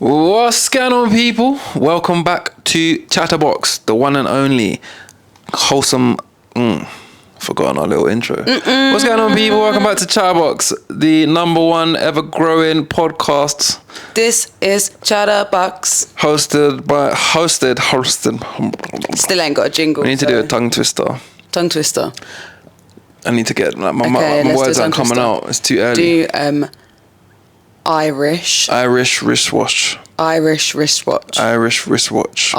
What's going on, people? Welcome back to CHATABOX, the one and only wholesome. Forgotten our little intro. What's going on, people? Welcome back to CHATABOX, the number one ever growing podcast. This is CHATABOX. Hosted. Still ain't got a jingle. We need to do a tongue twister. Tongue twister. I need to get my words aren't coming out. It's too early. Do Irish wristwatch. Irish wristwatch. Irish wristwatch.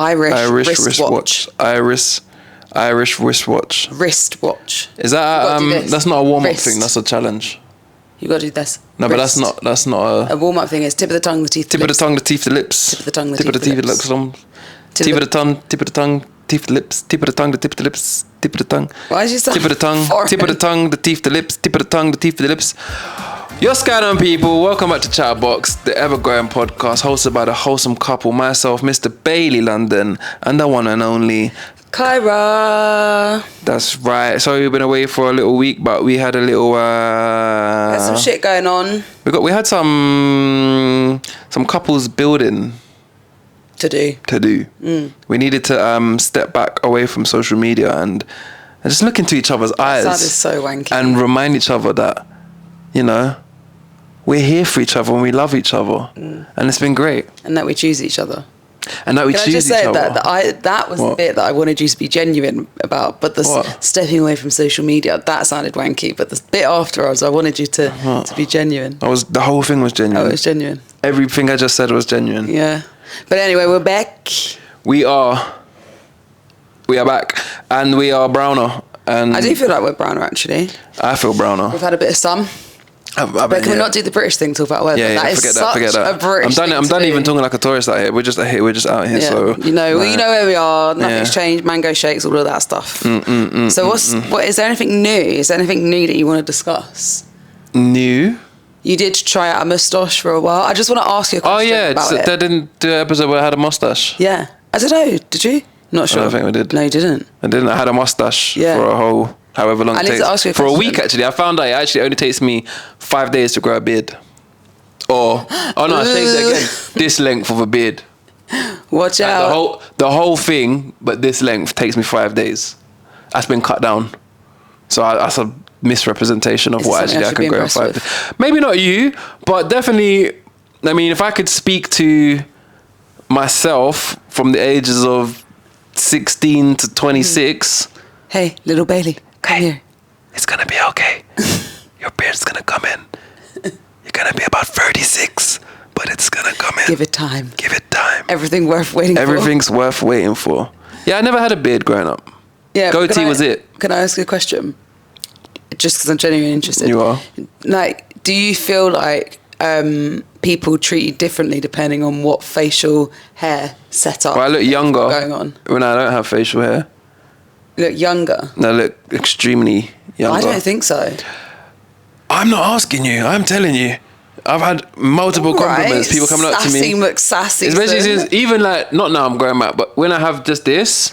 Wristwatch. Is that that's not a warm up thing, that's a challenge. You gotta do this. No, Wrist. but that's not a warm up thing. Is tip of the tongue, the teeth, tip of the tongue, the teeth, the lips. Tip of the tongue, the tip of the teeth, the lips. Tip of the tongue, tip of the tongue, teeth, the lips. Tip of the tongue, the tip of the lips. Tip of the tongue. Why is you so tip of the tongue, foreign? tip of the tongue, the teeth, the lips. Tip of the tongue, the teeth, the lips. What's going on, people? Welcome back to CHATABOX, the ever-growing podcast hosted by the wholesome couple, myself, Mr. Bailey London, and the one and only Kaira. That's right. Sorry we've been away for a little week, but we had a little Had some shit going on. We had some couples building To do. We needed to step back away from social media and just look into each other's eyes. That is so wanky. And remind each other that, we're here for each other and we love each other. And it's been great. And that we choose each other. And that we choose each other. Can I just say that was the bit that I wanted you to be genuine about, but the stepping away from social media, that sounded wanky. But the bit afterwards, I wanted you to be genuine. The whole thing was genuine. Oh, it was genuine. Everything I just said was genuine. Yeah. But anyway, we're back. We are back, and we are browner. And I do feel like we're browner, actually. I feel browner. We've had a bit of sun. But can we not do the British thing, talk about weather? Forget that. A British I'm done even talking like a tourist out here. We're just out here. Yeah. So you know where we are. Nothing's changed. Mango shakes, all of that stuff. So what is there anything new? Is there anything new that you want to discuss? New? You did try out a moustache for a while. I just want to ask you a question about it. They didn't do an episode where I had a mustache. Yeah. I don't know. Did you? Not sure. I don't think we did. No, you didn't. I didn't. I had a mustache for a whole, however long it takes. To ask you a for question. a week, actually. I found out it actually only takes me 5 days to grow a beard. I shaved it again. This length of a beard. Watch out. The whole thing, but this length takes me 5 days. That's been cut down. So that's a misrepresentation of what actually I can grow in 5 days. Maybe not you, but definitely, I mean, if I could speak to myself from the ages of 16 to 26. Hey, little Bailey, come here. It's going to be okay. Your beard's going to come in. You're going to be about 36, but it's going to come in. Give it time. Everything's worth waiting for. Yeah, I never had a beard growing up. Yeah, goatee was it. Can I ask you a question? Just because I'm genuinely interested. You are. Like, do you feel like people treat you differently depending on what facial hair setup? Well, I look younger going on when I don't have facial hair. You look younger? No, I look extremely younger. I don't think so. I'm not asking you. I'm telling you. I've had multiple compliments. People coming up to me. Sassy McSassy. Especially even like, not now I'm growing back, but when I have just this,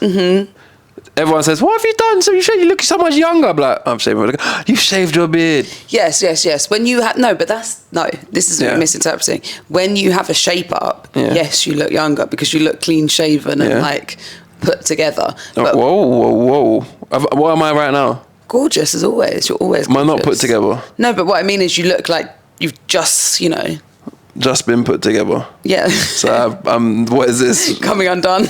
everyone says, what have you done? So you look so much younger. I'm like, I'm shaving my beard. You've shaved your beard. Yes. When you have, this is misinterpreting. When you have a shape up, yes, you look younger because you look clean shaven and like put together. But whoa. What am I right now? Gorgeous as always. You're always gorgeous. Am I not put together? No, but what I mean is you look like you've just, just been put together. Yeah. So what is this? Coming undone.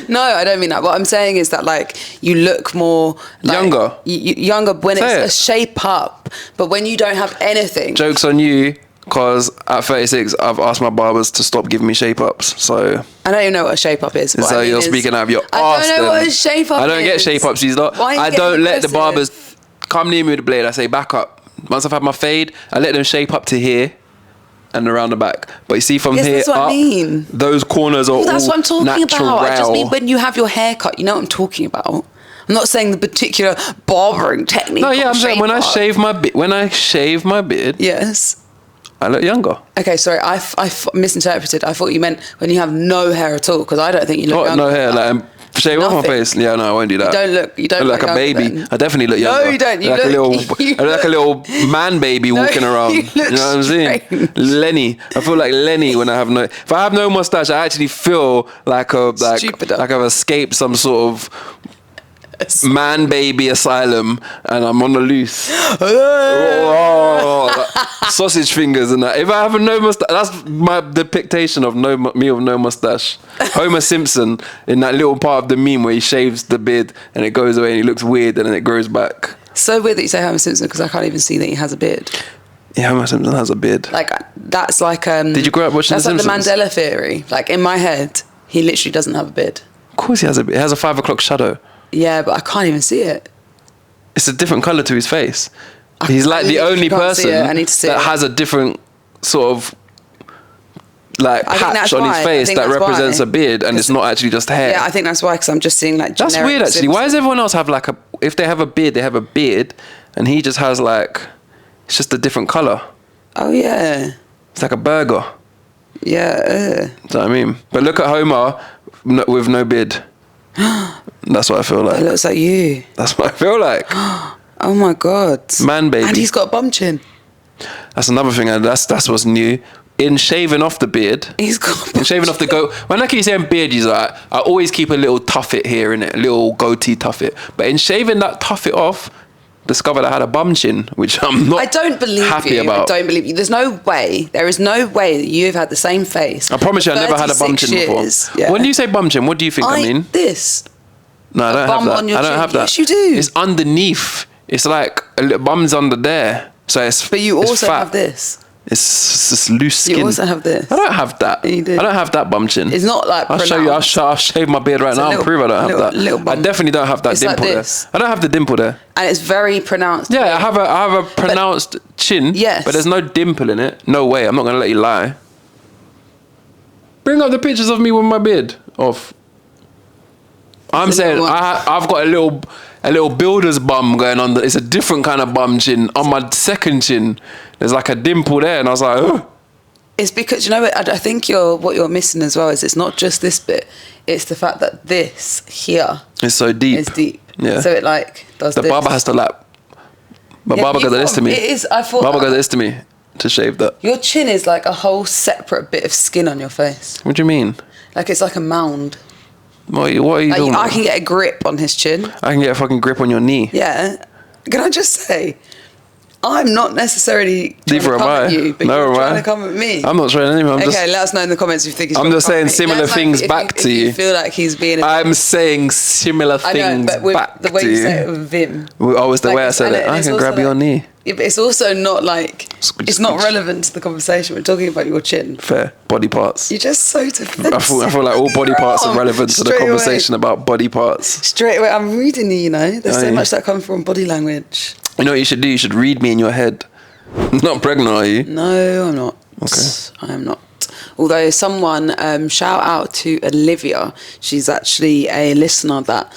No, I don't mean that. What I'm saying is that like you look more like, younger. Younger when it's a shape up, but when you don't have anything. Joke's on you, because at 36 I've asked my barbers to stop giving me shape ups. So I don't even know what a shape up is. So you're speaking out of your arse. I don't know what a shape up is. I don't get shape ups. I don't let the barbers come near me with the blade. I say back up. Once I've had my fade, I let them shape up to here and around the back. But you see from here that's what up, I mean. those corners are all natural. That's what I'm talking about. I just mean when you have your hair cut, you know what I'm talking about. I'm not saying the particular barbering technique. No, yeah, I'm saying when I shave my beard. Yes. I look younger. Okay, sorry, I misinterpreted. I thought you meant when you have no hair at all, because I don't think you look younger. No hair, like shave off my face. Yeah, no, I won't do that. You don't look like a baby. Then. I definitely look younger. No, you don't. I look like a little man baby walking around. You know what I'm saying? Lenny. I feel like Lenny when I have no. If I have no mustache, I actually feel like I've escaped some sort of man baby asylum and I'm on the loose. Sausage fingers and that. If I have no mustache, that's my depiction of no mustache. Homer Simpson in that little part of the meme where he shaves the beard and it goes away and he looks weird and then it grows back. So weird that you say Homer Simpson because I can't even see that he has a beard. Yeah, Homer Simpson has a beard. Like that's like Did you grow up watching The Simpsons? That's like the Mandela theory. Like in my head, he literally doesn't have a beard. Of course he has a beard. He has a 5 o'clock shadow. Yeah, but I can't even see it. It's a different colour to his face. He's like the only person that has a different sort of like patch on his face that represents a beard and it's not actually just hair. Yeah, I think that's why, because I'm just seeing like generic. That's weird actually. Why does everyone else have like if they have a beard, they have a beard and he just has like, it's just a different colour. Oh yeah. It's like a burger. Yeah. Do you know what I mean? But look at Homer with no beard. That's what I feel like. It looks like you. That's what I feel like. Oh my God. Man baby. And he's got a bum chin. That's another thing. That's what's new. In shaving off the beard. He's got in shaving off the goat. When I keep saying beard, he's like, I always keep a little tuffet here in it, a little goatee tuffet. But in shaving that tuffet off, discovered I had a bum chin, which I'm not. I don't believe happy you. about. I don't believe you. There's no way. There is no way that you've had the same face. I promise you, I never had a bum chin before. Yeah. When you say bum chin, what do you think I mean? This. No, I don't have that. I don't have that. Yes, you do. It's underneath. It's like a little bum's under there. So it's. But you also fat. have this. It's just loose skin. You also have this. I don't have that. You do. I don't have that bum chin. It's not like. I'll show you. I'll shave my beard right now and prove I don't have that. Little bum. I definitely don't have that dimple there. I don't have the dimple there. And it's very pronounced. Yeah, I have a pronounced chin. Yes. But there's no dimple in it. No way. I'm not gonna let you lie. Bring up the pictures of me with my beard off. I'm saying I've got a little builder's bum going on. It's a different kind of bum chin. On my second chin, there's like a dimple there, and I was like, oh. It's because, you know what, I think what you're missing as well is it's not just this bit, it's the fact that this here is so deep. It's deep. Yeah. So it like does the this. barber has to lap. But Yeah, barber does this to me. It is, I thought. Barber does this to me to shave that. Your chin is like a whole separate bit of skin on your face. What do you mean? Like it's like a mound. What are you doing? I can get a grip on his chin. I can get a fucking grip on your knee. Yeah. Can I just say, I'm not necessarily trying to come at you, but you're trying to come at me. I'm not trying to anyone. Okay, let us know in the comments if you think he's I'm just saying similar things back to you. You feel like he's being. I'm saying similar things back to you. The way you say it with Vim. Oh, it's the way I said it. I can grab your knee. Yeah, but it's also not like, it's not relevant to the conversation. We're talking about your chin. Fair. Body parts. You're just so defensive. I feel like all body parts are relevant to the conversation about body parts. Straight away, I'm reading you, There's so much that comes from body language. You know what you should do? You should read me in your head. Not pregnant, are you? No, I'm not. Okay. I am not. Although someone, shout out to Olivia. She's actually a listener that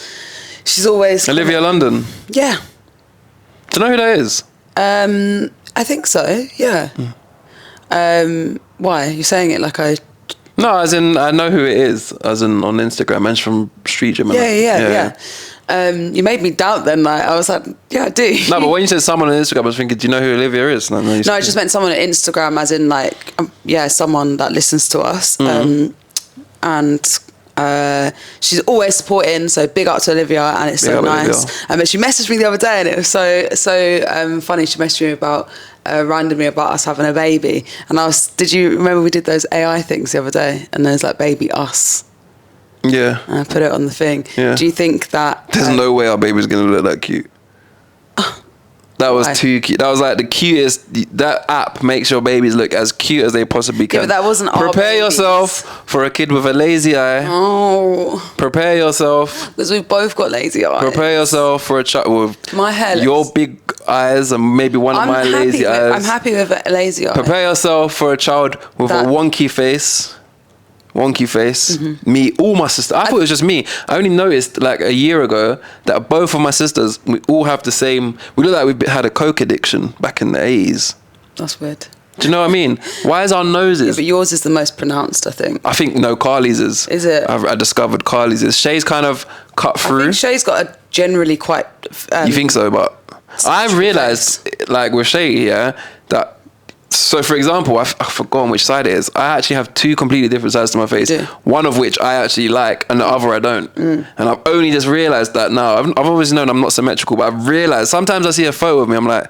she's always... Olivia London? Yeah. Do you know who that is? I think so, yeah. Why? You're saying it like I... No, as in, I know who it is, as in on Instagram, and she's from Street Gym. Yeah. You made me doubt then. Like, I was like, yeah, I do. No, but when you said someone on Instagram, I was thinking, do you know who Olivia is? No, I just meant someone on Instagram, as in like, someone that listens to us. And she's always supporting, so big up to Olivia, and it's so nice. But she messaged me the other day, and it was so funny. She messaged me about randomly about us having a baby, and did you remember we did those AI things the other day? And there's like baby us. Yeah. And I put it on the thing. Yeah. Do you think that... There's no way our baby's going to look that cute. That was too cute. That was like the cutest. That app makes your babies look as cute as they possibly can. Yeah, but that wasn't our Prepare yourself for a kid with a lazy eye. Oh. Prepare yourself. Because we've both got lazy eyes. Prepare yourself for a child with my hair your big eyes and maybe one of my lazy eyes. I'm happy with a lazy eye. Prepare yourself for a child with a wonky face. Me, all my sisters. I thought it was just me. I only noticed like a year ago that both of my sisters, we all have the same. We look like we had a coke addiction back in the 80s. That's weird. Do you know what I mean? Why is our noses? Yeah, but yours is the most pronounced, I think. I think no, Carly's is. Is it? I discovered Carly's is. Shay's kind of cut through. I think Shay's got a generally quite. You think so? But I realised, like with Shay, yeah, that. So for example, I've forgotten which side it is. I actually have two completely different sides to my face. One of which I actually like, and the other I don't. And I've only just realised that now. I've always known I'm not symmetrical, but I've realised sometimes I see a photo of me, I'm like,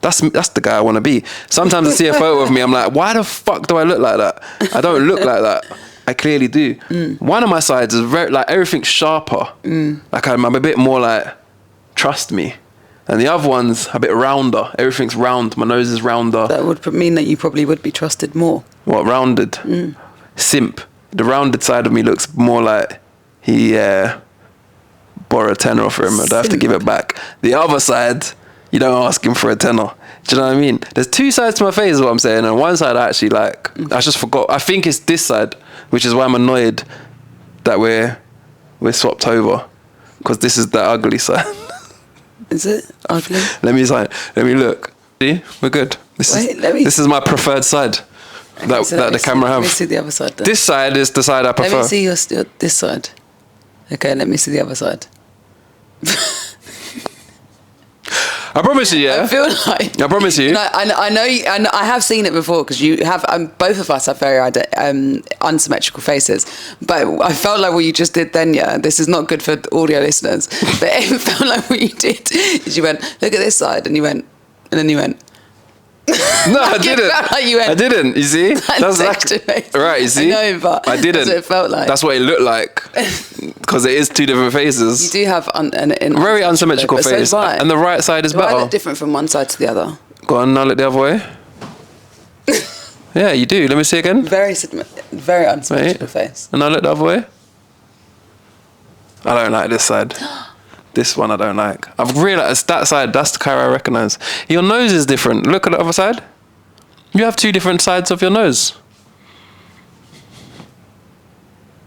that's the guy I want to be. Sometimes I see a photo of me, I'm like, why the fuck do I look like that? I don't look like that. I clearly do. One of my sides is very, like, everything's sharper. Like I'm a bit more like, trust me. And the other one's a bit rounder. Everything's round. My nose is rounder. That would mean that you probably would be trusted more. What, rounded? Simp. The rounded side of me looks more like he borrowed a tenner off him. I'd have to give it back. The other side, you don't ask him for a tenner. Do you know what I mean? There's two sides to my face is what I'm saying. And one side I actually like. I just forgot. I think it's this side, which is why I'm annoyed that we're swapped over. Because this is the ugly side. Is it ugly? Let me look. See? We're good. This is my preferred side. Okay, that the camera have. Let me see the other side then. This side is the side I prefer. Let me see this side. Okay, let me see the other side. I promise you, yeah. I feel like. I promise you. I know. I have seen it before because you have. Both of us have very unsymmetrical faces. But I felt like what you just did then. Yeah, this is not good for audio listeners. But it felt like what you did is you went, look at this side, and then you went. No, I didn't. Like you went, I didn't. You see, that's like, right. You see, I know, but I didn't. That's what it felt like. That's what it looked like, because it is two different faces. You do have a very unsymmetrical face, so and the right side is better. I look different from one side to the other. Go on, now look the other way. Yeah, you do. Let me see again. Very unsymmetrical face. And now look the other way. I don't like this side. This one I don't like. I've realised that side, that's the Kaira I recognise. Your nose is different. Look at the other side. You have two different sides of your nose.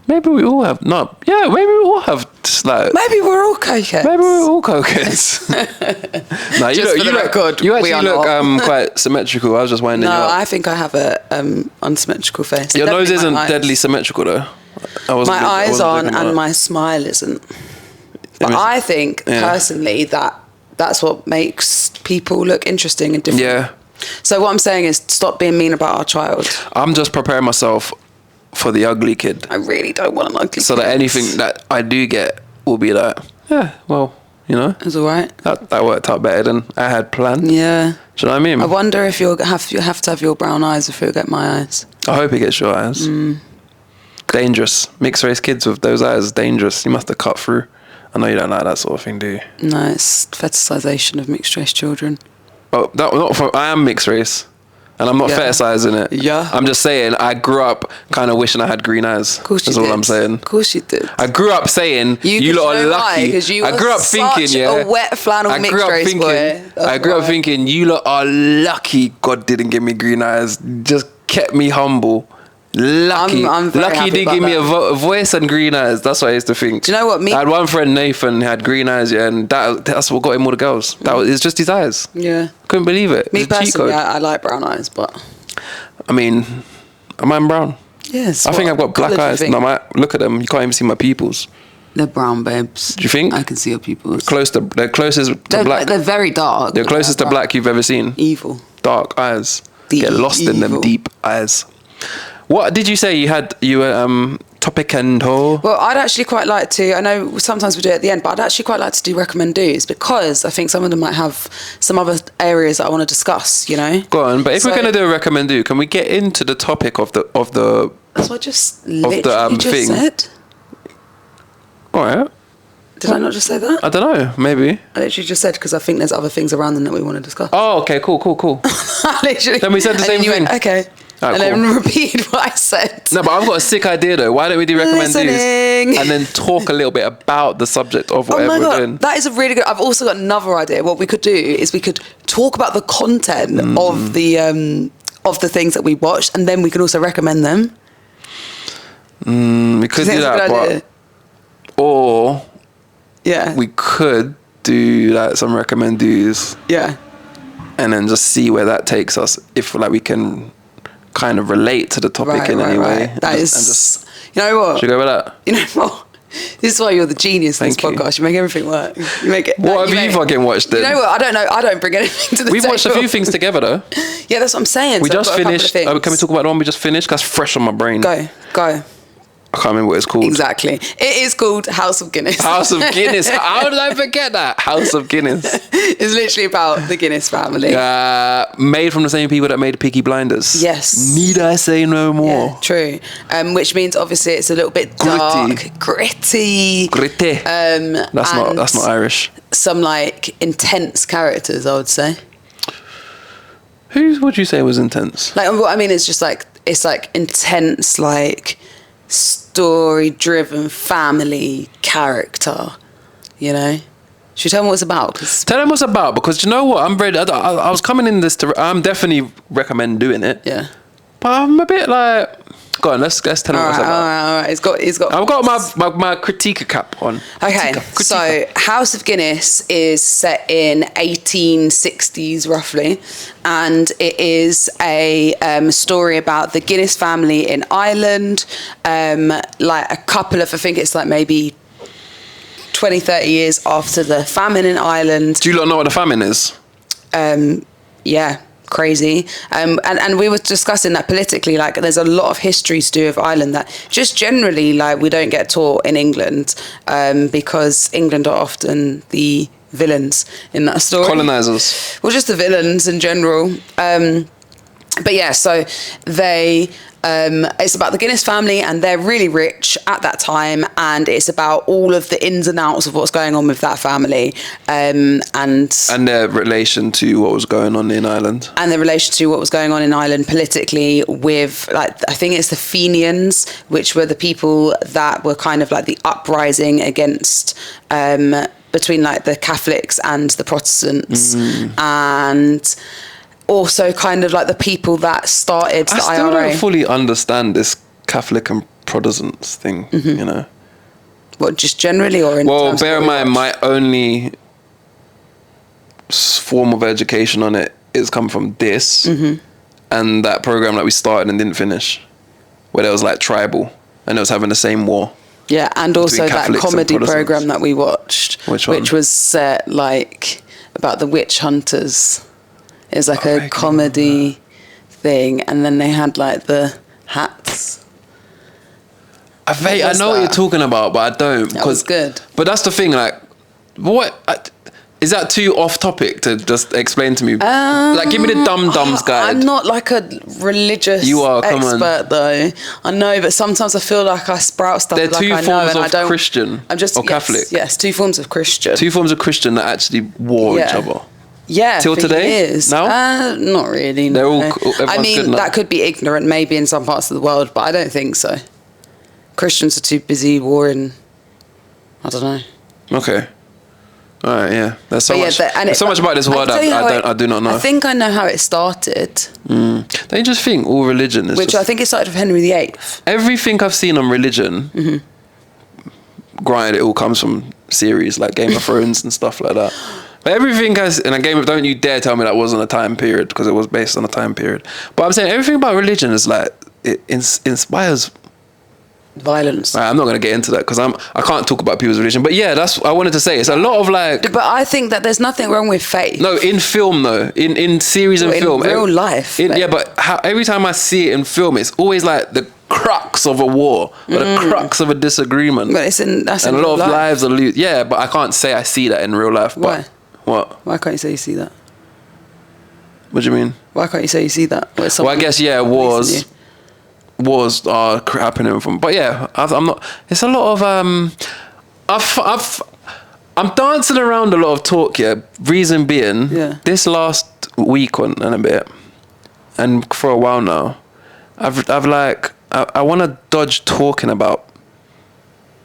Maybe we all have, maybe we all have like... Maybe we're all cokeheads. Maybe we're all cokeheads. No, you actually look quite symmetrical. I was just winding you up. No, I think I have a unsymmetrical face. Your nose isn't deadly symmetrical though. My eyes aren't and my smile isn't. But I think, personally, that's what makes people look interesting and different. Yeah. So what I'm saying is stop being mean about our child. I'm just preparing myself for the ugly kid. I really don't want an ugly kid. So that anything that I do get will be like, yeah, well, you know. It's all right. That worked out better than I had planned. Yeah. Do you know what I mean? I wonder if you have to have your brown eyes if you'll get my eyes. I hope he gets your eyes. Dangerous. Mixed race kids with those eyes is dangerous. You must have cut through. I know you don't like that sort of thing, do you? No, it's fetishisation of mixed race children. Oh, I am mixed race, and I'm not feticising it. Yeah. I'm just saying I grew up kind of wishing I had green eyes. Of course you did. That's all I'm saying. Of course you did. I grew up saying you lot are lucky. I grew up thinking, a wet flannel mixed race boy. I grew up thinking you lot are lucky. God didn't give me green eyes. Just kept me humble. Lucky. I'm very lucky he did give me a voice and green eyes. That's what I used to think. Do you know what? I had one friend, Nathan, had green eyes, yeah, and that's what got him all the girls. It's just his eyes. Yeah. Couldn't believe it. Me personally, I like brown eyes, but... I mean, am I brown? Yes. I think I've got black eyes. No, look at them. You can't even see my pupils. They're brown, babes. Do you think? I can see your pupils. They're closest to black. They're very dark. They're closest to black you've ever seen. Evil. Dark eyes. Get lost in them deep eyes. What did you say you were topic and whole? Well, I'd actually quite like to, I know sometimes we do it at the end, but I'd actually quite like to do recommend do's because I think some of them might have some other areas that I want to discuss, you know? Go on, but if we're going to do a recommend do, can we get into the topic of the That's what I just literally just said. All right. Did I not just say that? I don't know, maybe. I literally just said because I think there's other things around them that we want to discuss. Oh, okay, cool. Literally. Then we said the same thing. Went, okay. Right, and then repeat what I said. No, but I've got a sick idea though. Why don't we do recommend do's and then talk a little bit about the subject of whatever we're doing? That is a really good. I've also got another idea. What we could do is we could talk about the content of the things that we watched, and then we can also recommend them. We could do that, or we could do like some recommend do's. Yeah. and then just see where that takes us. If like we can kind of relate to the topic in any way. That is, you know what? Should we go with that? You know what? This is why you're the genius in this podcast. You make everything work. You make it. What have you fucking watched then? You know what? I don't know. I don't bring anything to the table. We've watched a few things together though. Yeah, that's what I'm saying. We just finished. Can we talk about the one we just finished? That's fresh on my brain. Go. I can't remember what it's called. Exactly. It is called House of Guinness. House of Guinness. How did I forget that? House of Guinness. It's literally about the Guinness family. Made from the same people that made Peaky Blinders. Yes. Need I say no more? Yeah, true. Which means obviously it's a little bit dark, gritty. That's not Irish. Some like intense characters, I would say. Who would you say was intense? Like what I mean is just like it's like intense, like story-driven family character, you know. Should you tell them what it's about? Tell them what's about, because you know what, I'm ready. I was coming in this I'm definitely recommend doing it. Yeah. But I'm a bit like, go on, let's tell them what's about. All right. He's got. I've got my critique cap on. Okay, so House of Guinness is set in 1860s roughly, and it is a story about the Guinness family in Ireland. Like a couple of, I think it's like maybe 20, 30 years after the famine in Ireland. Do you not know what the famine is? Yeah. Crazy. And we were discussing that politically, like there's a lot of history to do with Ireland that just generally like we don't get taught in England, because England are often the villains in that story. Colonizers. Well, just the villains in general. But yeah, so they it's about the Guinness family, and they're really rich at that time, and it's about all of the ins and outs of what's going on with that family, and their relation to what was going on in Ireland, and the relation to what was going on in Ireland politically with, like, I think it's the Fenians, which were the people that were kind of like the uprising against between like the Catholics and the Protestants, and also kind of like the people that started the IRA. I still don't fully understand this Catholic and Protestants thing, you know. What, just generally, or in Well, bear in mind, my only form of education on it is come from this and that program that we started and didn't finish, where there was like tribal and it was having the same war. Yeah, and also that comedy program that we watched, which was set like about the witch hunters. It's like a comedy thing, and then they had like the hats. I know what you're talking about, but I don't. That was good. But that's the thing, like, is that too off topic to just explain to me? Like, give me the Dum-Dums guide. I'm not like a religious expert, though. I know, but sometimes I feel like I sprout stuff like I know, and I don't. There are two forms of Christian or Catholic. Yes, two forms of Christian. Two forms of Christian that actually war each other. Yeah, till today? Years. No? Not really. They're no. I mean, that could be ignorant maybe in some parts of the world, but I don't think so. Christians are too busy warring. I don't know. Okay. All right, yeah. There's so much about this world I do not know. I think I know how it started. Don't you just think all religion is I think it started with Henry VIII. Everything I've seen on religion, granted, it all comes from series like Game of Thrones and stuff like that. But everything has, in a game of, don't you dare tell me that wasn't a time period, because it was based on a time period. But I'm saying everything about religion is like, it inspires violence. Right, I'm not going to get into that because I can't talk about people's religion. But yeah, that's what I wanted to say. It's a lot of like. But I think that there's nothing wrong with faith. No, in film though, in series and film, in real life. Yeah, but every time I see it in film, it's always like the crux of a war or the crux of a disagreement. But that's in a lot of lives are lose. Yeah, but I can't say I see that in real life. Why? But what? Why can't you say you see that? What do you mean? Why can't you say you see that? Well, I guess wars are happening from, but yeah, I'm not. It's a lot of I'm dancing around a lot of talk. Yeah, reason being, this last week and a bit, and for a while now, I've like I want to dodge talking about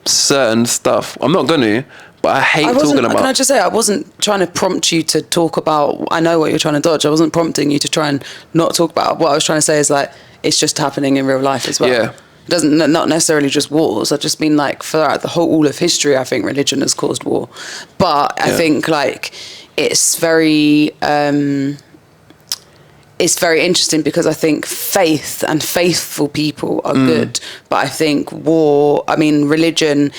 certain stuff. I'm not gonna. But I hate talking about. Can I just say, I wasn't trying to prompt you to talk about. I know what you're trying to dodge. I wasn't prompting you to try and not talk about. What I was trying to say is like it's just happening in real life as well. Yeah. It doesn't not necessarily just wars. I just mean like throughout the all of history, I think religion has caused war. But I think like it's very it's very interesting because I think faith and faithful people are good, but I think religion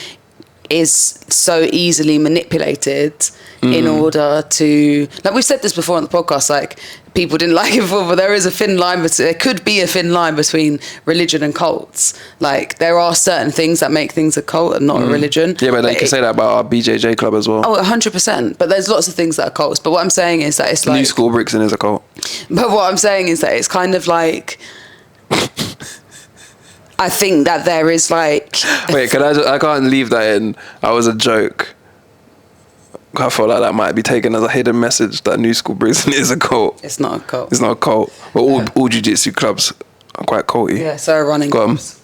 is so easily manipulated in order to, like we've said this before on the podcast, like people didn't like it before, but there is a thin line, there could be a thin line between religion and cults. Like there are certain things that make things a cult and not a religion. Yeah, but they can say that about our BJJ club as well. Oh, 100%. But there's lots of things that are cults. But what I'm saying is that it's like... New School Brixton is a cult. But what I'm saying is that it's kind of like... I think that there is like... Wait, I can't leave that in. That was a joke. I feel like that might be taken as a hidden message that New School Brixton is a cult. It's not a cult. It's not a cult. But all jiu-jitsu clubs are quite culty. Yeah, so are running clubs.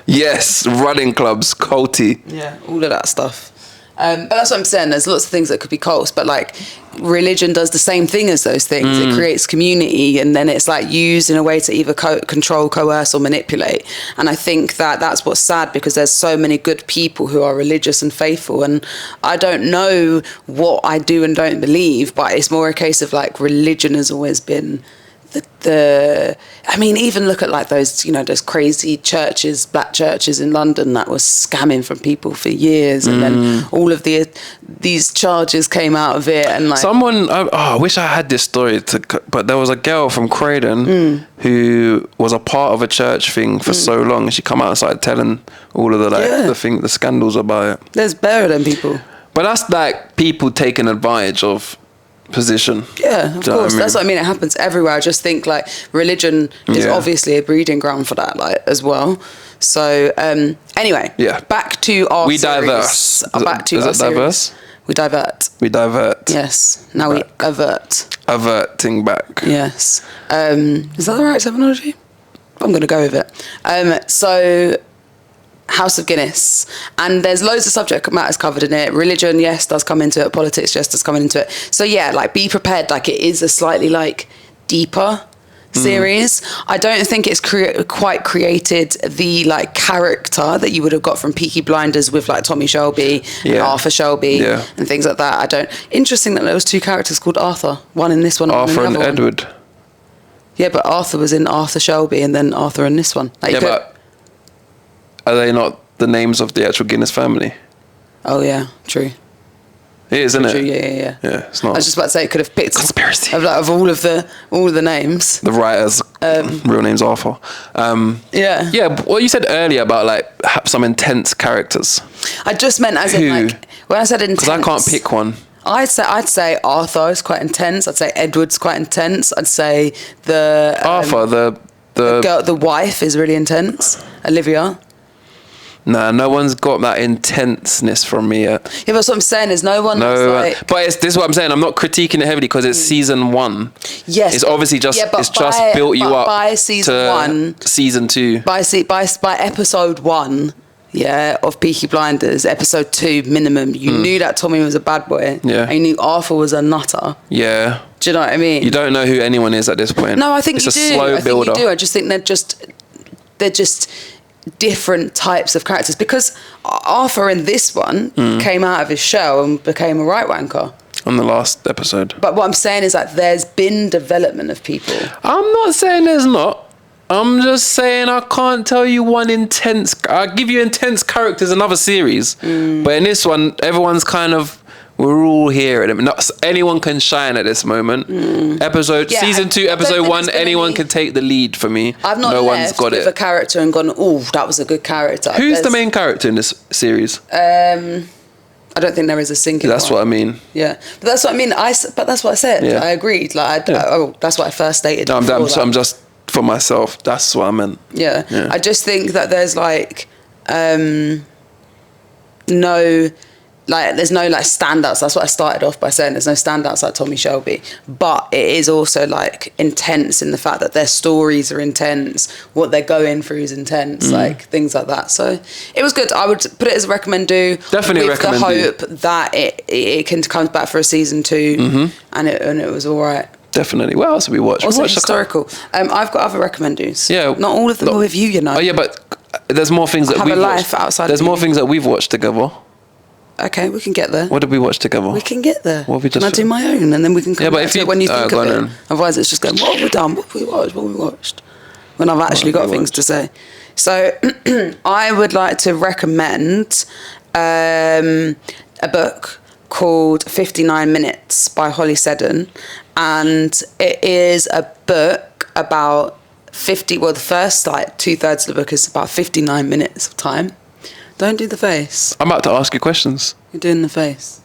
Yes, running clubs, culty. Yeah, all of that stuff. But that's what I'm saying. There's lots of things that could be cults, but like religion does the same thing as those things. It creates community, and then it's like used in a way to either control, coerce, or manipulate. And I think that that's what's sad, because there's so many good people who are religious and faithful. And I don't know what I do and don't believe, but it's more a case of like religion has always been even look at like those, those crazy churches, black churches in London that was scamming from people for years, and then all of these charges came out of it, and like I wish I had this story but there was a girl from Croydon who was a part of a church thing for so long, and she come out and started telling all of the scandals about it. There's better than people, but that's like people taking advantage of position. Yeah, of course. That's what I mean. It happens everywhere. I just think like religion is obviously a breeding ground for that, like as well. So anyway, back to our we series. diverse. Back to our series. Diverse? We divert. We divert. Yes. Now back. We avert. Averting back. Yes. Is that the right terminology? I'm going to go with it. So House of Guinness, and there's loads of subject matters covered in it. Religion, yes, does come into it. Politics, yes, does come into it. So yeah, like be prepared. Like it is a slightly like deeper series. I don't think it's quite created the like character that you would have got from Peaky Blinders with like Tommy Shelby and Arthur Shelby and things like that. Interesting that there was two characters called Arthur, one in this one, Arthur and Edward. Yeah, but Arthur was in Arthur Shelby, and then Arthur in this one. Like, but are they not the names of the actual Guinness family? Oh yeah, true. It is, isn't it? Yeah. Yeah, it's not. I was just about to say it could have picked conspiracy of all of the names. The writer's real name's Arthur. Yeah. Yeah. What you said earlier about like some intense characters. I just meant as in like when I said intense. Because I can't pick one. I'd say Arthur is quite intense. I'd say Edward's quite intense. I'd say Arthur, the girl, the wife is really intense. Olivia. Nah, no one's got that intenseness from me yet. Yeah, but what I'm saying is no one. But this is what I'm saying. I'm not critiquing it heavily because it's season 1. Yes, it's obviously just built you up by season to 1, season 2. By episode 1. Yeah, of Peaky Blinders, episode 2 minimum. You knew that Tommy was a bad boy. Yeah, and you knew Arthur was a nutter. Yeah. Do you know what I mean? You don't know who anyone is at this point. No, I think it's you a do. slow builder. I think you do. I just think they're just different types of characters, because Arthur in this one came out of his shell and became a right wanker on the last episode. But what I'm saying is that there's been development of people. I'm not saying there's not. I'm just saying I can't tell you one intense. I'll give you intense characters in other series, but in this one, everyone's kind of. We're all here at it. Not anyone can shine at this moment. Season 2, episode 1. Anyone can take the lead for me. I've not left with a character and gone, oh, that was a good character. Who's the main character in this series? I don't think there is a single. That's what I mean. Yeah, but that's what I mean. But that's what I said. Yeah. I agreed. Like, that's what I first stated. No, I'm just for myself. That's what I meant. Yeah. I just think that there's like there's no like standouts. That's what I started off by saying. There's no standouts like Tommy Shelby, but it is also like intense in the fact that their stories are intense. What they're going through is intense, like things like that. So it was good. I would put it as a recommend. Definitely with recommend. The hope that it can come back for a season 2, and it was all right. Definitely. What else have we watched? Also historical. I've got other recommend-dos. Yeah, not all of them are with you, you know. Oh yeah, but there's more things that we've watched. Outside. There's more things that we've watched together. okay, we can get there. What did we watch together? We can get there. What have we just... Can I do my own? And then we can come back to it when you think of it. On. Otherwise, it's just going, what have we done? What have we watched? What have we watched? When I've actually got things to say. So I would like to recommend a book called 59 Minutes by Holly Seddon. And it is a book about the first, like, 2/3 of the book is about 59 minutes of time. Don't do the face. I'm about to ask you questions. You're doing the face.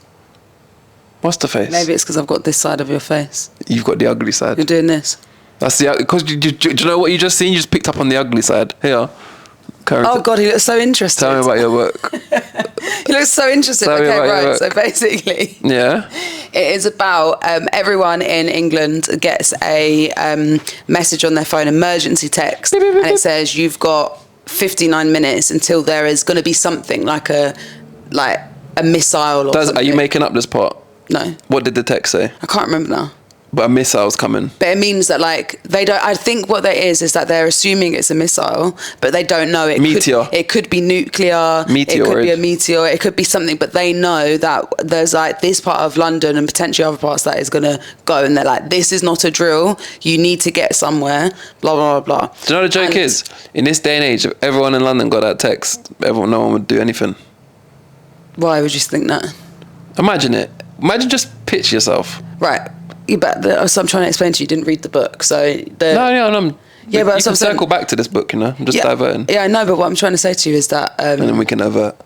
What's the face? Maybe it's because I've got this side of your face. You've got the ugly side. You're doing this. That's the... Because do you know what you just seen? You just picked up on the ugly side. Here. Kaira, Oh, God, he looks so interested. Tell me about your work. He looks so interested. Okay, right. So basically... Yeah? It is about everyone in England gets a message on their phone, emergency text, and it says you've got 59 minutes until there is going to be something like a missile or something. Are you making up this part? No. What did the text say? I can't remember now. But a missile's coming. But it means that, like, they don't... I think what that is that they're assuming it's a missile, but they don't know. Meteor. It could be nuclear. Meteor. It could be a meteor. It could be something, but they know that there's, like, this part of London and potentially other parts that is going to go, and they're like, this is not a drill. You need to get somewhere, blah, blah, blah, blah. Do you know what the joke is? In this day and age, if everyone in London got that text, no one would do anything. Why would you think that? Imagine it. Imagine just picture yourself. Right. So I'm trying to explain to you, you didn't read the book. So No. Yeah, but you can circle back to this book, you know. I'm just diverting. Yeah, I know, but what I'm trying to say to you is that... and then we can divert.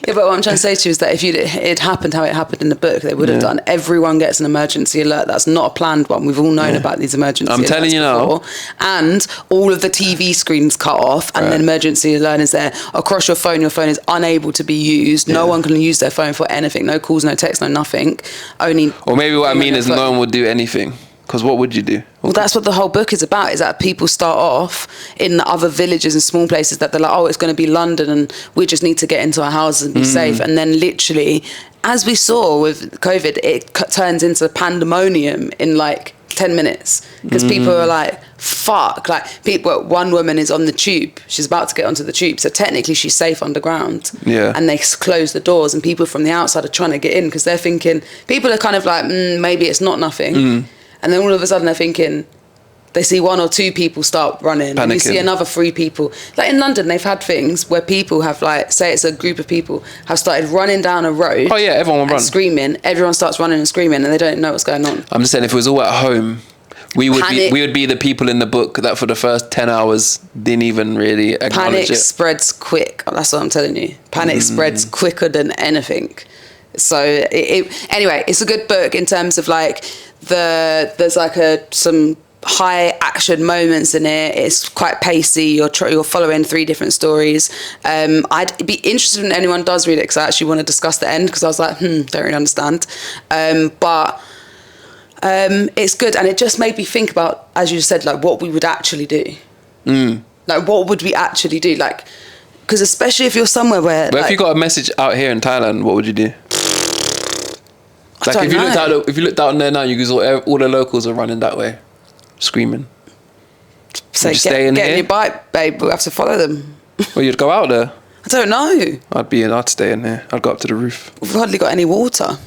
Yeah, but what I'm trying to say to you is that if it happened how it happened in the book, they would have done. Everyone gets an emergency alert. That's not a planned one. We've all known about these emergency alerts. I'm telling you now. And all of the TV screens cut off, and the emergency alert is there. Across your phone is unable to be used. No one can use their phone for anything. No calls, no texts, no nothing. Only... Or maybe what I mean is no one would do anything. Because what would you do? Well, that's what the whole book is about, is that people start off in the other villages and small places that they're like, oh, it's going to be London and we just need to get into our houses and be safe. And then literally, as we saw with COVID, it turns into pandemonium in like 10 minutes. Because people are like, fuck. Like, one woman is on the tube. She's about to get onto the tube. So technically she's safe underground. Yeah. And they close the doors and people from the outside are trying to get in because they're thinking, people are kind of like, maybe it's not nothing. And then all of a sudden they're thinking, they see 1 or 2 people start running. Panicking. And you see another 3 people. Like in London, they've had things where people have, like, say it's a group of people, have started running down a road. Oh yeah, everyone will run. Screaming. Everyone starts running and screaming and they don't know what's going on. I'm just saying, if it was all at home, we would be the people in the book that for the first 10 hours didn't even really acknowledge it. Panic spreads quick. That's what I'm telling you. Panic spreads quicker than anything. So anyway, it's a good book in terms of like there's like some high action moments in it. It's quite pacey. You're following 3 different stories. I'd be interested when anyone does read it because I actually want to discuss the end because I was like, don't really understand. But it's good, and it just made me think about, as you said, like what we would actually do. Like what would we actually do? Like, because especially if you're somewhere where... But if you got a message out here in Thailand, what would you do? Like if you looked out there now, all the locals are running that way, screaming. So get in your bike, babe. We have to follow them. Well, you'd go out there. I don't know. I'd stay in there. I'd go up to the roof. We've hardly got any water.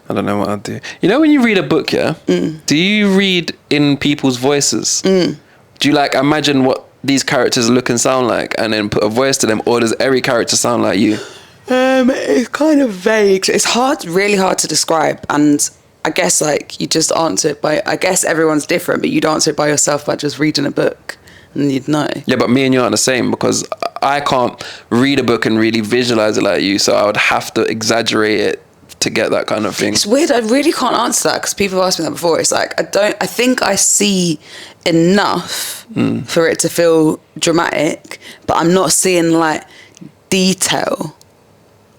I don't know what I'd do. You know when you read a book, do you read in people's voices? Do you like imagine what these characters look and sound like and then put a voice to them, or does every character sound like you? It's kind of vague. It's really hard to describe, and I guess like you just answer it by, I guess everyone's different, but you'd answer it by yourself by just reading a book and you'd know. Yeah, but me and you aren't the same because I can't read a book and really visualize it like you, so I would have to exaggerate it to get that kind of thing. It's weird. I really can't answer that because people have asked me that before. It's like I think I see enough for it to feel dramatic, but I'm not seeing like detail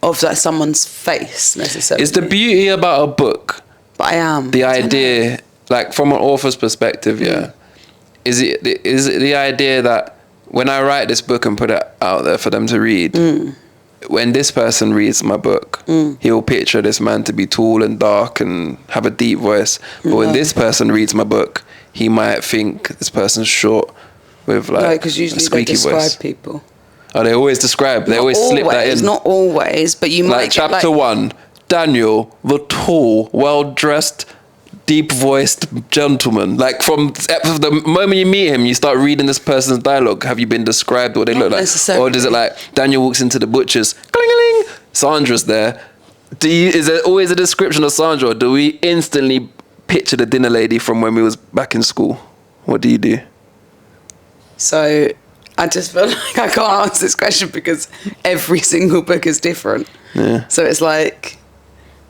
of like someone's face necessarily. It's the beauty about a book. But I am. The idea, like from an author's perspective, is it the idea that when I write this book and put it out there for them to read, when this person reads my book, he will picture this man to be tall and dark and have a deep voice. But when this person reads my book, he might think this person's short with like because usually they describe voice. People. Oh, they always describe. They always slip that in. Not always, but you might like chapter 1. Daniel, the tall, well-dressed, deep-voiced gentleman. Like from the moment you meet him, you start reading this person's dialogue. Have you been described what they look like? Or is it like Daniel walks into the butcher's, cling-a-ling, Sandra's there. Is there always a description of Sandra, or do we instantly picture the dinner lady from when we was back in school? What do you do? So I just feel like I can't answer this question because every single book is different. Yeah. So it's like,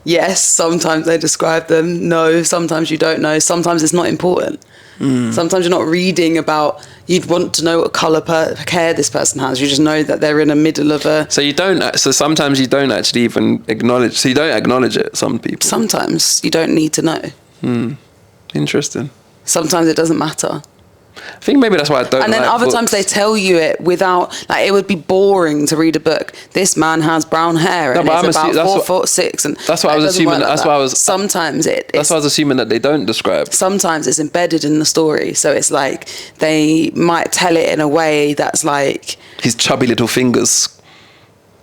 yes, sometimes they describe them. No, sometimes you don't know. Sometimes it's not important. Sometimes you're not reading about, you'd want to know what colour hair this person has. You just know that they're in the middle of a... So sometimes you don't actually even acknowledge, so you don't acknowledge it, some people. Sometimes you don't need to know. Interesting. Sometimes it doesn't matter. I think maybe that's why I don't. And then like other books. times they tell you it without, like, it would be boring to read a book. This man has brown hair and is about 4'6", and that's what I was assuming. That's why I was. Sometimes that's why I was assuming that they don't describe. Sometimes it's embedded in the story, so it's like they might tell it in a way that's like his chubby little fingers.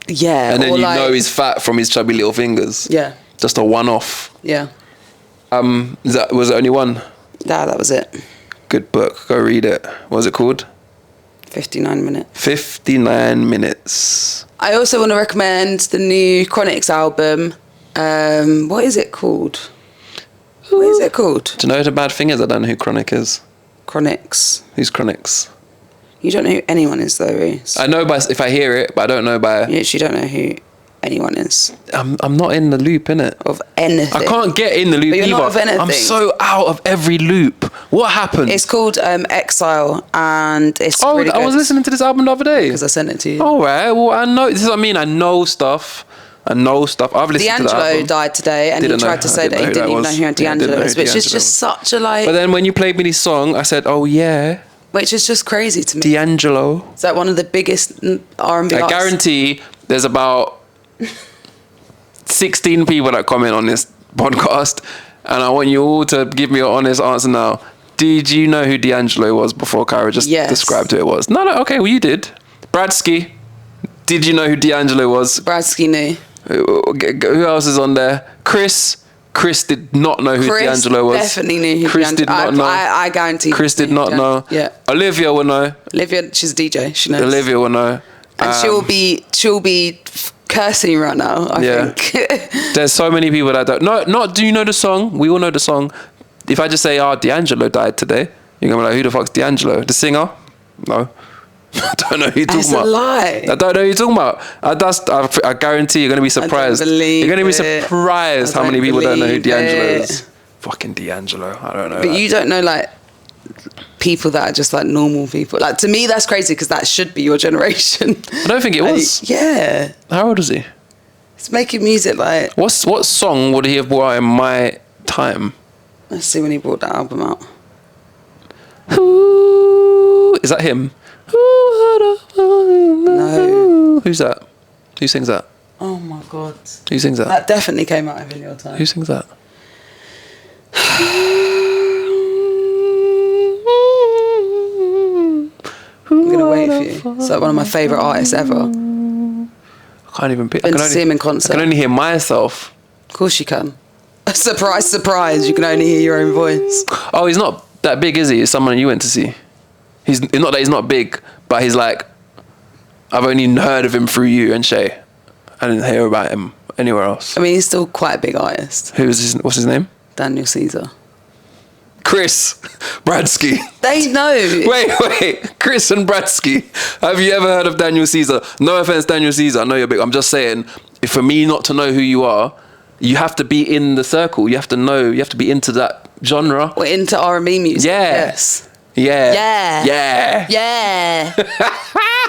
Yeah, and then know he's fat from his chubby little fingers. Yeah, just a one-off. Yeah. Was it only one? Yeah, that was it. Good book. Go read it. What was it called? 59 minutes. 59 minutes. I also want to recommend the new Chronics album. What is it called? What is it called? Do you know what the bad thing is? I don't know who Chronic is. Chronics. Who's Chronics? You don't know who anyone is, though, Reese. I know if I hear it, but I don't know by... You actually don't know who anyone is. I'm not in the loop, innit? Of anything. I can't get in the loop either. Not of anything. I'm so out of every loop. What happened? It's called Exile, and it's really good. I was listening to this album the other day. Because I sent it to you. All right. Well, I know. This is what I mean. I know stuff. I've listened to that album. D'Angelo died today, and he tried to say that he didn't even know who D'Angelo is, which is just such a like... But then when you played me this song, I said, oh, yeah. Which is just crazy to me. D'Angelo. It's like one of the biggest R&B artists. I guarantee there's about 16 people that comment on this podcast, and I want you all to give me an honest answer now. Did you know who D'Angelo was before Kaira just described who it was? No, okay, well, you did. Bradsky, did you know who D'Angelo was? Bradsky knew. Who else is on there? Chris did not know who D'Angelo was. Definitely knew who Chris did not know. I guarantee. Chris did not know. Yeah. Olivia will know. Olivia, she's a DJ. She knows. Olivia will know. And she'll be cursing right now, I think. There's so many people that don't. Do you know the song? We all know the song. If I just say, D'Angelo died today, you're going to be like, who the fuck's D'Angelo? The singer? No. I don't know who you're talking about. That's a lie. I don't know who you're talking about. I guarantee you're going to be surprised. You're going to be surprised how many people don't know who D'Angelo is. Fucking D'Angelo. I don't know. But you don't know, like, people that are just like normal people. Like, to me, that's crazy because that should be your generation. I don't think it was. Yeah. How old is he? He's making music like... What song would he have brought out in my time? Let's see when he brought that album out. Who is that? Him? No. Who's that? Who sings that? Oh my god. Who sings that? That definitely came out in your time. Who sings that? I'm gonna wait for you. It's like one of my favourite artists ever. I can't even pick. Been to see him in concert. I can only hear myself. Of course you can. Surprise, surprise! You can only hear your own voice. Oh, he's not that big, is he? He's someone you went to see. He's not that he's not big, but he's like, I've only heard of him through you and Shay. I didn't hear about him anywhere else. I mean, he's still quite a big artist. What's his name? Daniel Caesar. Chris Bradsky. They know. Wait. Chris and Bradsky. Have you ever heard of Daniel Caesar? No offense, Daniel Caesar. I know you're big. I'm just saying, if for me not to know who you are, you have to be in the circle. You have to know. You have to be into that genre. Or into R&B music. Yeah. Yes. Yeah.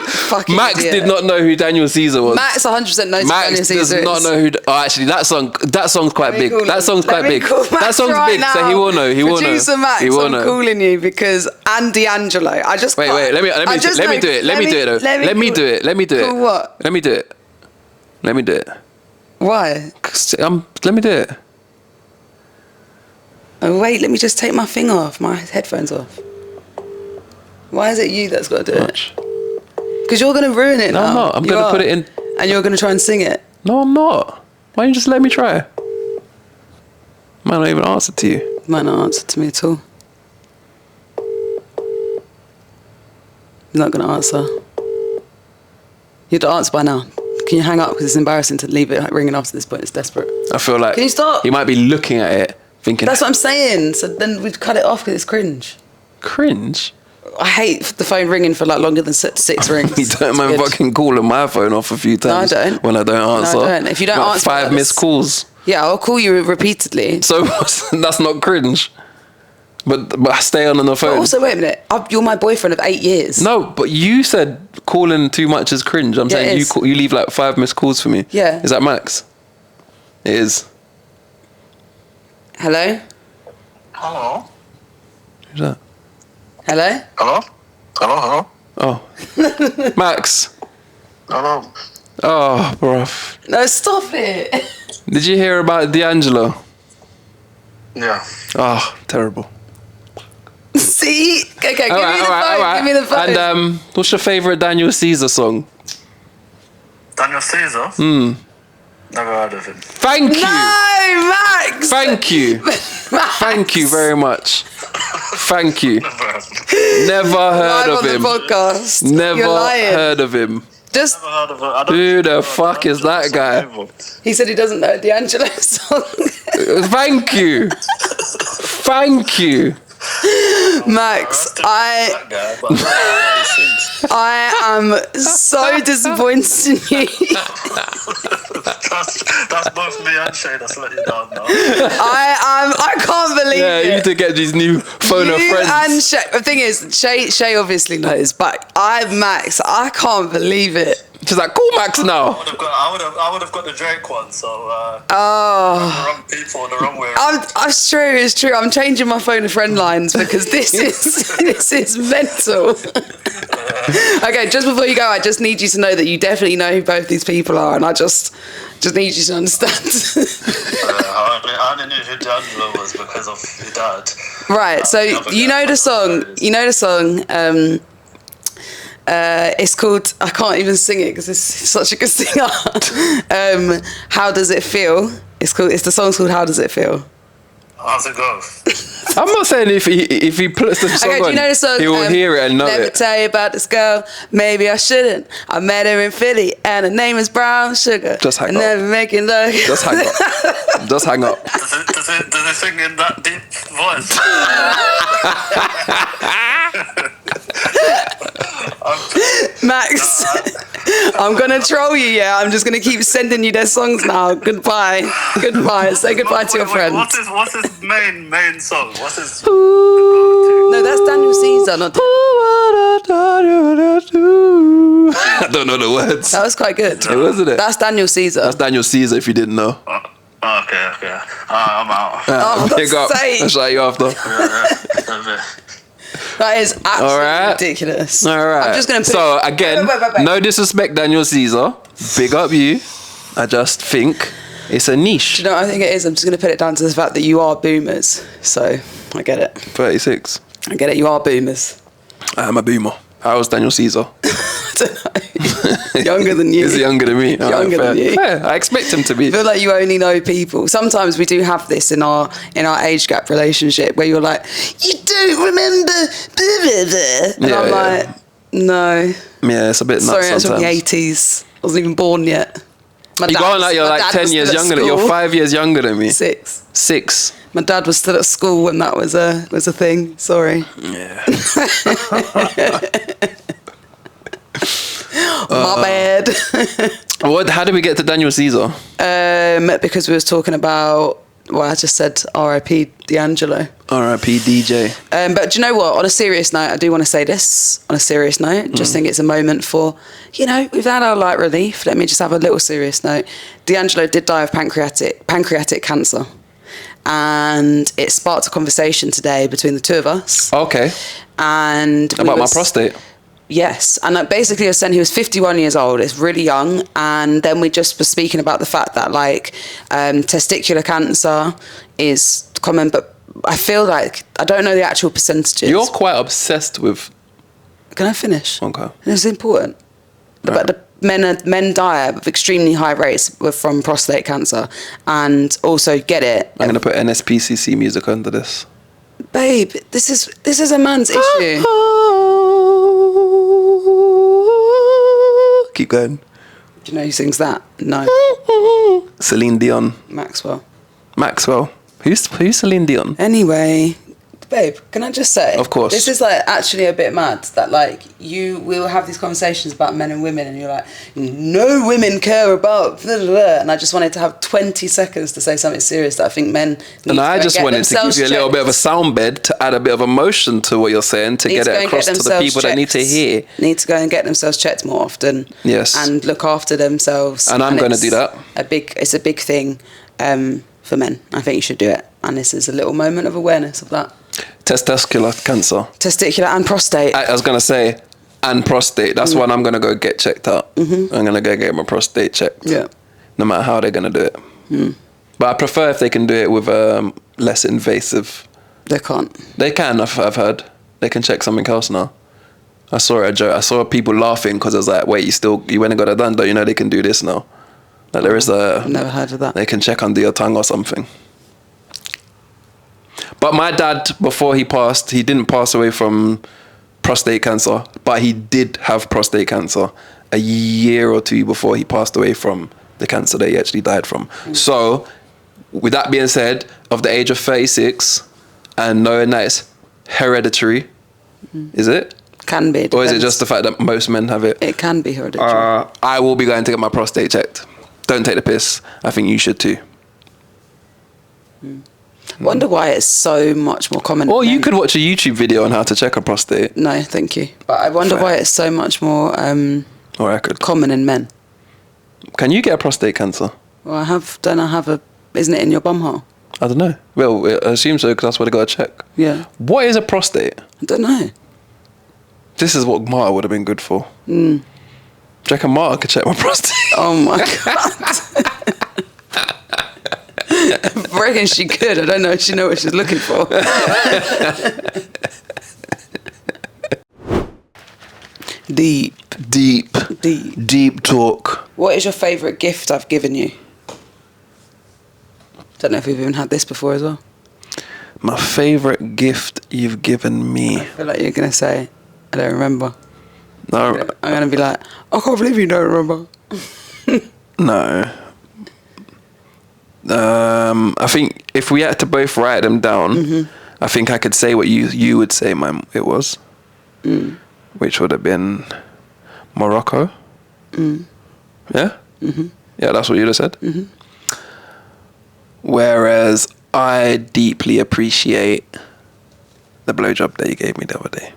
Fucking Max idiot. did not know who Daniel Caesar was. Max 100% knows who Daniel Caesar is. Max does not know who... actually, that song's quite big. That song's quite big. That song's big, so he will know. He will know. Producer Max, I'm calling you because... And D'Angelo. I just... Wait. Let me do it. Let me do it. Cool what? Let me do it. Why? Let me do it. Oh, wait, let me just take my headphones off. Why is it you that's got to do it? Because Because you're going to ruin it now. No, I'm not. I'm going to put it in. And you're going to try and sing it. No, I'm not. Why don't you just let me try? Might not even answer to you. Might not answer to me at all. You're not going to answer. You have to answer by now. Can you hang up? Because it's embarrassing to leave it ringing after this point. It's desperate. I feel like... Can you stop? He might be looking at it, thinking... That's what I'm saying. So then we'd cut it off because it's cringe. Cringe? I hate the phone ringing for like longer than 6 rings. You don't mind fucking calling my phone off a few times? No, I don't. When I don't answer. No, I don't. If you don't like answer... 5 missed calls. Yeah, I'll call you repeatedly. So that's not cringe? But I stay on the phone. But also, wait a minute. You're my boyfriend of 8 years. No, but you said calling too much is cringe. I'm saying you leave like 5 missed calls for me. Yeah. Is that max? It is. Hello? Hello? Who's that? Hello? Hello? Hello? Oh. Max. Hello? Oh, bruv. No, stop it. Did you hear about D'Angelo? Yeah. Oh, terrible. See? Okay, give me the phone. Give me the phone. And what's your favourite Daniel Caesar song? Daniel Caesar? Never heard of him. Thank you. No, Max. Thank you. Max. Thank you very much. Thank you. Never heard of him. Live on the podcast. Never You're lying. heard of him. Just Never heard of him. Who the fuck is that guy? he said he doesn't know D'Angelo song. Thank you. Thank you. Max, I am so disappointed in you. That's both me and Shay that's let you down now. I can't believe it. You need to get these new phone of friends. And Shay, the thing is, Shay obviously knows, but Max, I can't believe it. She's like, cool, Max now. I would have got the Drake one, so the wrong people, the wrong way around. It's true. I'm changing my phone to friend lines because this is mental. Okay, just before you go, I just need you to know that you definitely know who both these people are, and I just need you to understand. I only knew who D'Angelo was because of your dad. Right, so you know the song. It's called, I can't even sing it because it's such a good singer. How Does It Feel? It's the song's called How Does It Feel? How's it go? I'm not saying if he puts the song do you know the song? he will hear it and know Let me it. tell you about this girl. Maybe I shouldn't. I met her in Philly and her name is Brown Sugar. Just hang up. Never making love. Just hang up. Just hang up. Does it sing in that deep voice? Max, I'm gonna troll you. Yeah, I'm just gonna keep sending you their songs now. Goodbye. Say goodbye to your friends. What's his main song? What's his? No, that's Daniel Caesar. Not. I don't know the words. That was quite good. It wasn't it? That's Daniel Caesar. That's Daniel Caesar. If you didn't know. Okay. I'm out. Pick up. I'll shout you after. That is absolutely ridiculous. All right. I'm just gonna. So again, wait. no disrespect, Daniel Caesar. Big up you. I just think it's a niche. Do you know what I think it is? I'm just going to put it down to the fact that you are boomers. So I get it. 36. I get it. You are boomers. I'm a boomer. How was Daniel Caesar? I don't know. Younger than you. He's younger than me. Younger than you. Fair. I expect him to be. I feel like you only know people. Sometimes we do have this in our age gap relationship where you're like, you don't remember blah, blah, blah. And I'm like, no. Yeah, it's a bit nuts Sorry, I was from sometimes. the 80s. I wasn't even born yet. You're going like you're like 10 years younger than you're 5 years younger than me. 6. 6. My dad was still at school when that was a thing. Sorry. Yeah. My bad. How did we get to Daniel Caesar? Because we was talking about, well, I just said R.I.P. D'Angelo. R.I.P. DJ. But do you know what? On a serious note, I do want to say this. On a serious note, just think it's a moment for, we've had our light relief. Let me just have a little serious note. D'Angelo did die of pancreatic cancer. And it sparked a conversation today between the two of us. Okay. And about my prostate. Yes, and basically I was saying he was 51 years old. It's really young. And then we just were speaking about the fact that testicular cancer is common, but I feel like I don't know the actual percentages. You're quite obsessed with. Can I finish? Okay. And it's important. But the men die with extremely high rates from prostate cancer, and also get it. I'm gonna put NSPCC music under this. Babe, this is a man's issue. Keep going. Do you know who sings that? No. Celine Dion. Maxwell. Who's Celine Dion? Anyway, babe, can I just say? Of course. This is like actually a bit mad that like we will have these conversations about men and women, and you're like, no women care about blah, blah, blah. And I just wanted to have 20 seconds to say something serious that I think men need and I just wanted to give you a little bit of a checked. sound bed to add a bit of emotion to what you're saying, to get it across to the people that need to hear. Need to go and get themselves checked more often. Yes. And look after themselves. And I'm going to do that. It's a big thing for men. I think you should do it. And this is a little moment of awareness of that. Testicular cancer. Testicular and prostate. I was going to say, and prostate. That's one I'm going to go get checked out. I'm going to go get my prostate checked. Yeah. No matter how they're going to do it. But I prefer if they can do it with less invasive. They can't. They can, I've heard. They can check something else now. I saw a joke. I saw people laughing because I was like, wait, you went and got it done? Don't you know they can do this now? Like there is I've never heard of that. They can check under your tongue or something. But my dad, before he passed, he didn't pass away from prostate cancer, but he did have prostate cancer a year or two before he passed away from the cancer that he actually died from. So, with that being said, of the age of 36, and knowing that it's hereditary, is it? Can be. Or is it just the fact that most men have it? It can be hereditary. I will be going to get my prostate checked. Don't take the piss. I think you should too. Wonder why it's so much more common. Or you could watch a YouTube video on how to check a prostate. No, thank you. But I wonder why it's so much more Or I could. common in men. Can you get a prostate cancer? Well, isn't it in your bumhole? I don't know. Well, I assume so because that's what I got to check. Yeah. What is a prostate? I don't know. This is what Marta would have been good for. Do you reckon Marta could check my prostate? Oh my God. I reckon she could. I don't know if she knows what she's looking for. Deep talk. What is your favourite gift I've given you? Don't know if we've even had this before as well. My favourite gift you've given me. I feel like you're going to say, I don't remember. No. I'm going to be like, I can't believe you don't remember. No. I think if we had to both write them down, I think I could say what you would say it was. Which would have been Morocco. Yeah? Yeah, that's what you'd have said. Whereas I deeply appreciate the blowjob that you gave me the other day.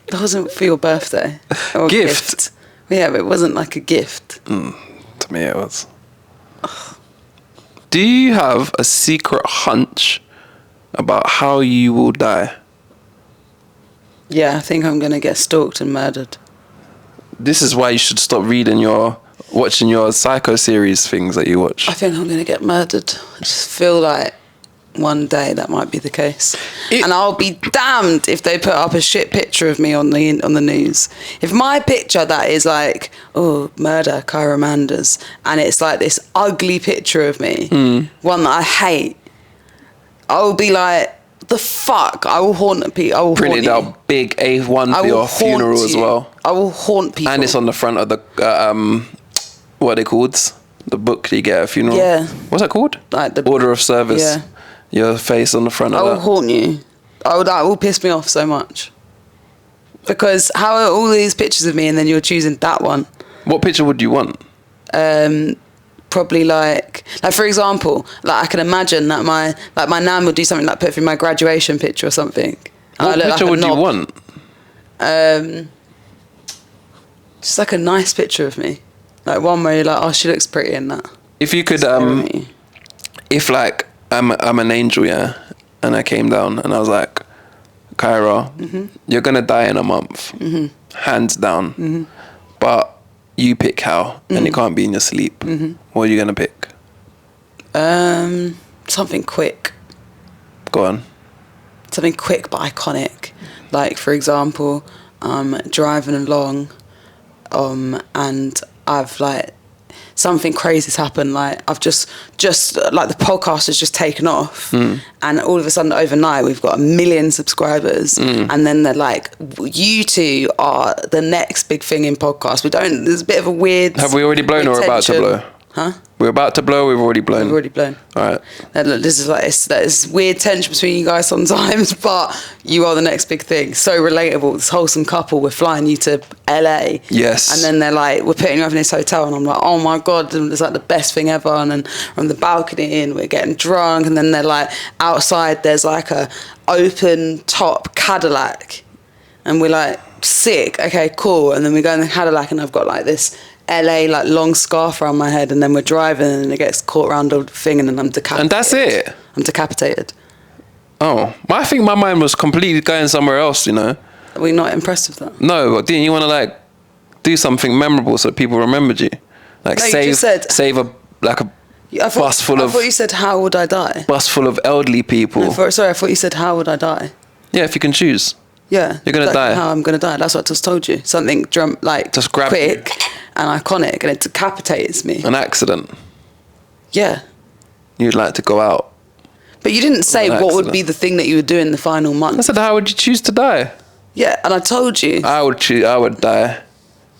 That wasn't for your birthday. Or Gift. Yeah, but it wasn't like a gift. To me it was. Do you have a secret hunch about how you will die? Yeah, I think I'm going to get stalked and murdered. This is why you should stop watching your Psycho series things that you watch. I think I'm going to get murdered. I just feel like one day that might be the case. And I'll be damned if they put up a shit picture of me on the news. If my picture that is like, oh, murder, Kaira Manders, and it's like this ugly picture of me, one that I hate, I'll be like, the fuck? I will haunt people. I will printed out big A1 for your funeral as well. I will haunt people. And it's on the front of the, what are they called? The book that you get at a funeral. Yeah. What's that called? Like the Order of Service. Yeah. Your face on the front of I that. will haunt you. That will piss me off so much. Because how are all these pictures of me and then you're choosing that one? What picture would you want? Probably like for example, like I can imagine that my nan would do something like put through my graduation picture or something. What picture would you want? Just like a nice picture of me, like one where you're like, oh, she looks pretty in that. If you could, if like I'm an angel, yeah, and I came down and I was like, Kaira, you're gonna die in a month, hands down, but you pick how, and it can't be in your sleep. What are you gonna pick? Something quick. Go on. Something quick but iconic. Like, for example, I'm driving along, and I've like something crazy's happened. Like I've just like the podcast has just taken off, and all of a sudden overnight we've got 1 million subscribers, and then they're like, you two are the next big thing in podcast. There's a bit of a weird. Have we already blown or about to blow? Huh? We're about to blow. We've already blown. We've already blown. All right. This is like there's weird tension between you guys sometimes, but you are the next big thing. So relatable. This wholesome couple. We're flying you to LA. Yes. And then they're like, we're putting you up in this hotel, and I'm like, oh my god, it's like the best thing ever. And then on the balcony, and we're getting drunk, and then they're like, outside there's like a open top Cadillac, and we're like, sick. Okay, cool. And then we go in the Cadillac, and I've got like this LA like long scarf around my head, and then we're driving and it gets caught around the thing, and then I'm decapitated. And that's it? I'm decapitated. Oh, I think my mind was completely going somewhere else, you know. Are we not impressed with that? No, but didn't you want to like do something memorable so people remembered you? Like no, save you just said, a bus full of. I thought you said, how would I die? Bus full of elderly people. No, I thought you said, how would I die? Yeah, if you can choose. Yeah. You're gonna die. How I'm gonna die. That's what I just told you. Something like just grab quick you. And iconic, and it decapitates me. An accident. Yeah. You'd like to go out. But you didn't say what would be the thing that you would do in the final month. I said, how would you choose to die? Yeah, and I told you. I would die.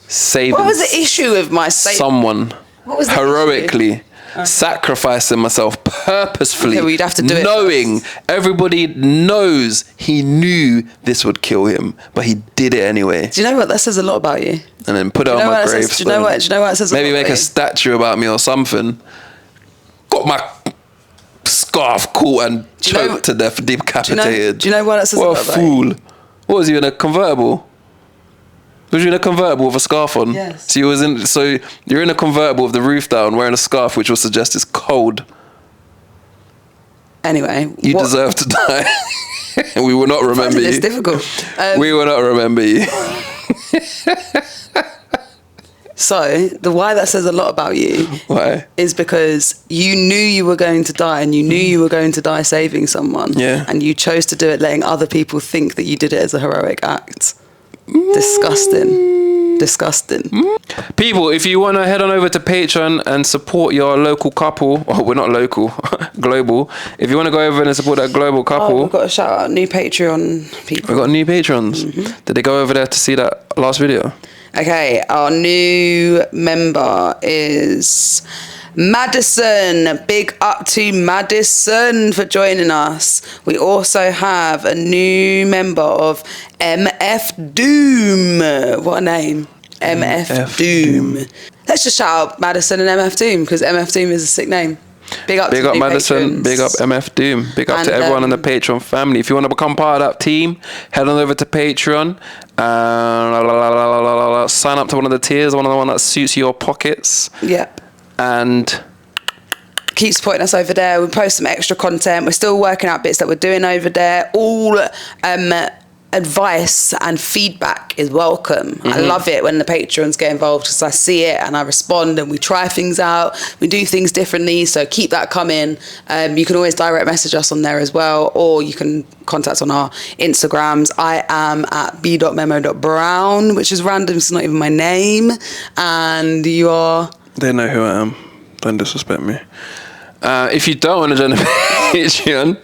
Saving. What was the issue with my someone? What was heroically sacrificing myself purposefully. Okay, well, you'd have to do it. Knowing everybody knows he knew this would kill him, but he did it anyway. Do you know what that says a lot about you? And then put it on my gravestone. Do you know what it says? Maybe make a statue about me or something. Got my scarf caught and choked to death, decapitated. Do you know what that says a lot about you? What a fool. What was you in a convertible? Was you in a convertible with a scarf on? Yes. So you're in a convertible with the roof down, wearing a scarf, which will suggest it's cold. Anyway, you deserve to die. We will not remember you. It's difficult. We will not remember you. So the why that says a lot about you. Why? Is because you knew you were going to die, and you knew you were going to die saving someone. Yeah. And you chose to do it, letting other people think that you did it as a heroic act. Disgusting. People, if you want to head on over to Patreon and support your local couple, oh, we're not local, global. If you want to go over and support that global couple. We've got to shout out new Patreon people. We've got new patrons. Mm-hmm. Did they go over there to see that last video? Okay, our new member is Madison. Big up to Madison for joining us. We also have a new member of MF Doom. What a name. MF Doom. Let's just shout out Madison and MF Doom, because MF Doom is a sick name. Big up Madison, patrons. big up MF Doom, big up to everyone in the Patreon family. If you want to become part of that team, head on over to Patreon and sign up to one of the tiers, one that suits your pockets. Yep. And keep supporting us over there. We post some extra content. We're still working out bits that we're doing over there. All advice and feedback is welcome. Mm-hmm. I love it when the patrons get involved, because I see it and I respond, and we try things out. We do things differently, so keep that coming. You can always direct message us on there as well, or you can contact us on our Instagrams. I am at b.memo.brown, which is random. It's not even my name. And you are... They know who I am. Don't disrespect me. If you don't want to join the Patreon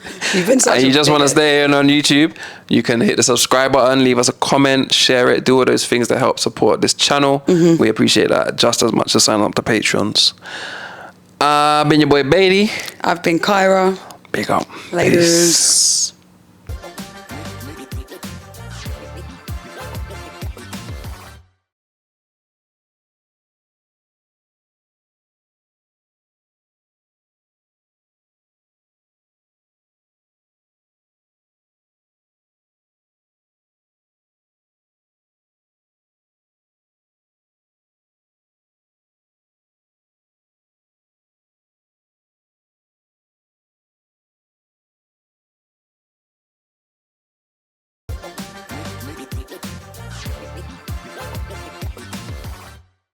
and you just want to stay in on YouTube, you can hit the subscribe button, leave us a comment, share it, do all those things that help support this channel. Mm-hmm. We appreciate that just as much as signing up to Patreons. I've been your boy Bailey. I've been Kaira. Big up. Ladies.